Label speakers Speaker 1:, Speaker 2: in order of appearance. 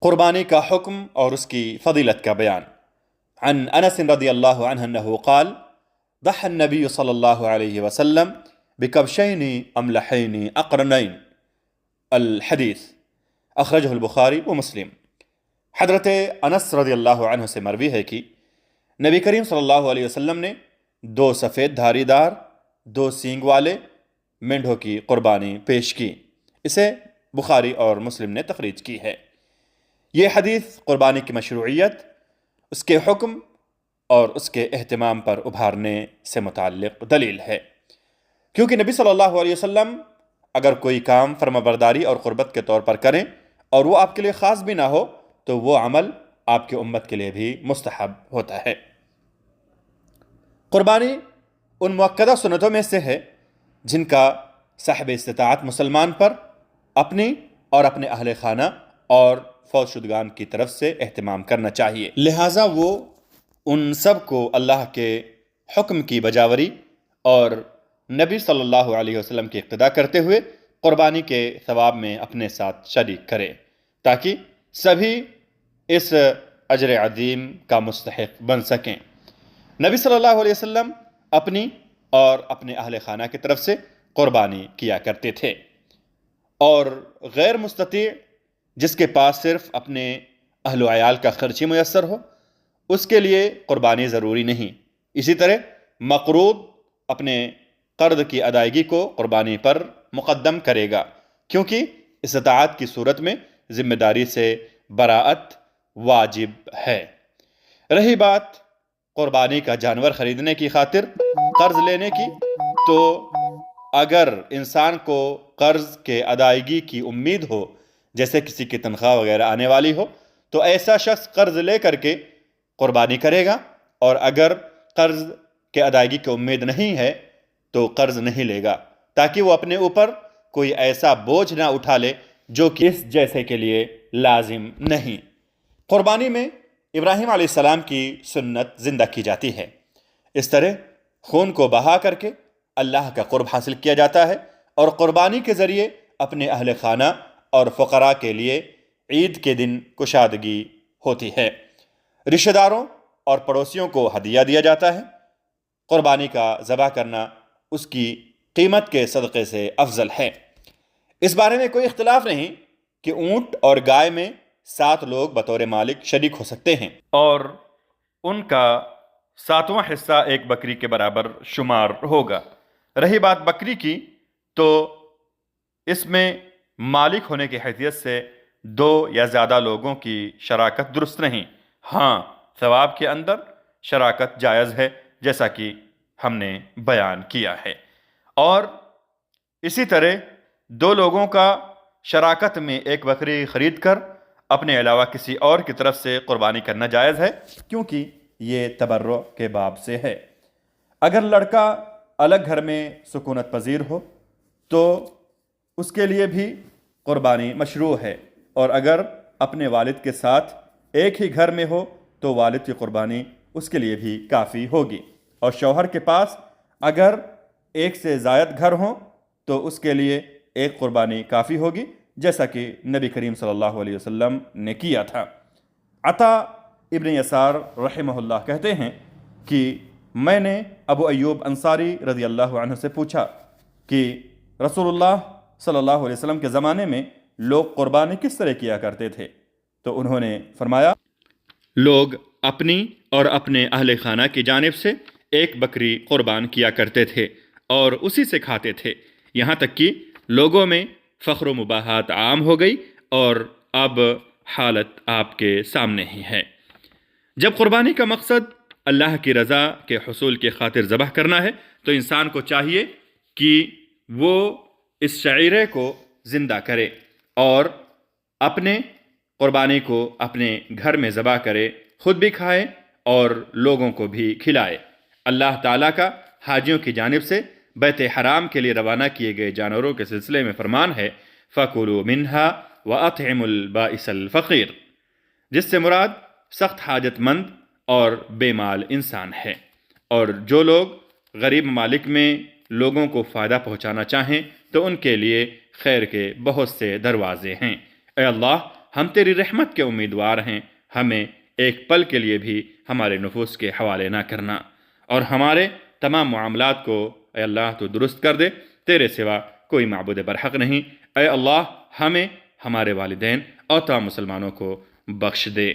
Speaker 1: قربانی کا حکم اور اس کی فضیلت کا بیان۔ عن انس رضی اللہ عنہ انہ قال ضحى النبي صلی اللہ علیہ وسلم بکبشین املحین اقرنین الحدیث اخرجہ البخاری و مسلم۔ حضرت انس رضی اللہ عنہ سے مروی ہے کہ نبی کریم صلی اللہ علیہ وسلم نے دو سفید دھاری دار دو سینگ والے مینڈھوں کی قربانی پیش کی۔ اسے بخاری اور مسلم نے تخریج کی ہے۔ یہ حدیث قربانی کی مشروعیت، اس کے حکم اور اس کے اہتمام پر ابھارنے سے متعلق دلیل ہے، کیونکہ نبی صلی اللہ علیہ وسلم اگر کوئی کام فرمانبرداری اور قربت کے طور پر کریں اور وہ آپ کے لیے خاص بھی نہ ہو تو وہ عمل آپ کی امت کے لیے بھی مستحب ہوتا ہے۔ قربانی ان مؤکدہ سنتوں میں سے ہے جن کا صاحب استطاعت مسلمان پر اپنی اور اپنے اہل خانہ اور فوت شدگان کی طرف سے اہتمام کرنا چاہیے، لہٰذا وہ ان سب کو اللہ کے حکم کی بجاوری اور نبی صلی اللہ علیہ وسلم کی اقتداء کرتے ہوئے قربانی کے ثواب میں اپنے ساتھ شریک کرے تاکہ سبھی اس اجر عظیم کا مستحق بن سکیں۔ نبی صلی اللہ علیہ وسلم اپنی اور اپنے اہل خانہ کی طرف سے قربانی کیا کرتے تھے، اور غیر مستطیع جس کے پاس صرف اپنے اہل و عیال کا خرچ ہی میسر ہو اس کے لیے قربانی ضروری نہیں۔ اسی طرح مقروض اپنے قرض کی ادائیگی کو قربانی پر مقدم کرے گا، کیونکہ استطاعت کی صورت میں ذمہ داری سے براءت واجب ہے۔ رہی بات قربانی کا جانور خریدنے کی خاطر قرض لینے کی، تو اگر انسان کو قرض کے ادائیگی کی امید ہو، جیسے کسی کی تنخواہ وغیرہ آنے والی ہو، تو ایسا شخص قرض لے کر کے قربانی کرے گا، اور اگر قرض کے ادائیگی کی امید نہیں ہے تو قرض نہیں لے گا، تاکہ وہ اپنے اوپر کوئی ایسا بوجھ نہ اٹھا لے جو کہ اس جیسے کے لیے لازم نہیں۔ قربانی میں ابراہیم علیہ السلام کی سنت زندہ کی جاتی ہے۔ اس طرح خون کو بہا کر کے اللہ کا قرب حاصل کیا جاتا ہے، اور قربانی کے ذریعے اپنے اہل خانہ اور فقراء کے لیے عید کے دن کشادگی ہوتی ہے۔ رشتہ داروں اور پڑوسیوں کو ہدیہ دیا جاتا ہے۔ قربانی کا ذبح کرنا اس کی قیمت کے صدقے سے افضل ہے۔ اس بارے میں کوئی اختلاف نہیں کہ اونٹ اور گائے میں 7 لوگ بطور مالک شریک ہو سکتے ہیں، اور ان کا 7واں حصہ ایک بکری کے برابر شمار ہوگا۔ رہی بات بکری کی، تو اس میں مالک ہونے کی حیثیت سے 2 یا زیادہ لوگوں کی شراکت درست نہیں۔ ہاں، ثواب کے اندر شراکت جائز ہے، جیسا کہ ہم نے بیان کیا ہے، اور اسی طرح 2 لوگوں کا شراکت میں ایک بکری خرید کر اپنے علاوہ کسی اور کی طرف سے قربانی کرنا جائز ہے، کیونکہ یہ تبرع کے باب سے ہے۔ اگر لڑکا الگ گھر میں سکونت پذیر ہو تو اس کے لیے بھی قربانی مشروع ہے، اور اگر اپنے والد کے ساتھ ایک ہی گھر میں ہو تو والد کی قربانی اس کے لیے بھی کافی ہوگی، اور شوہر کے پاس اگر ایک سے زائد گھر ہوں تو اس کے لیے ایک قربانی کافی ہوگی، جیسا کہ نبی کریم صلی اللہ علیہ وسلم نے کیا تھا۔ عطا ابن یسار رحمہ اللہ کہتے ہیں کہ میں نے ابو ایوب انصاری رضی اللہ عنہ سے پوچھا کہ رسول اللہ صلی اللہ علیہ وسلم کے زمانے میں لوگ قربانی کس طرح کیا کرتے تھے؟ تو انہوں نے فرمایا، لوگ اپنی اور اپنے اہل خانہ کی جانب سے ایک بکری قربان کیا کرتے تھے اور اسی سے کھاتے تھے، یہاں تک کہ لوگوں میں فخر و مباحات عام ہو گئی، اور اب حالت آپ کے سامنے ہی ہے۔ جب قربانی کا مقصد اللہ کی رضا کے حصول کی خاطر ذبح کرنا ہے تو انسان کو چاہیے کہ وہ اس شعیرے کو زندہ کرے اور اپنے قربانی کو اپنے گھر میں ذبح کرے، خود بھی کھائے اور لوگوں کو بھی کھلائے۔ اللہ تعالیٰ کا حاجیوں کی جانب سے بیت حرام کے لیے روانہ کیے گئے جانوروں کے سلسلے میں فرمان ہے، فَكُلُوا مِنْهَا وَأَطْعِمُوا الْبَائِسَ الْفَقِيرَ، جس سے مراد سخت حاجت مند اور بے مال انسان ہے، اور جو لوگ غریب ممالک میں لوگوں کو فائدہ پہنچانا چاہیں تو ان کے لیے خیر کے بہت سے دروازے ہیں۔ اے اللہ، ہم تیری رحمت کے امیدوار ہیں، ہمیں ایک پل کے لیے بھی ہمارے نفوس کے حوالے نہ کرنا، اور ہمارے تمام معاملات کو اے اللہ تو درست کر دے، تیرے سوا کوئی معبود برحق نہیں۔ اے اللہ ہمیں، ہمارے والدین اور تمام مسلمانوں کو بخش دے۔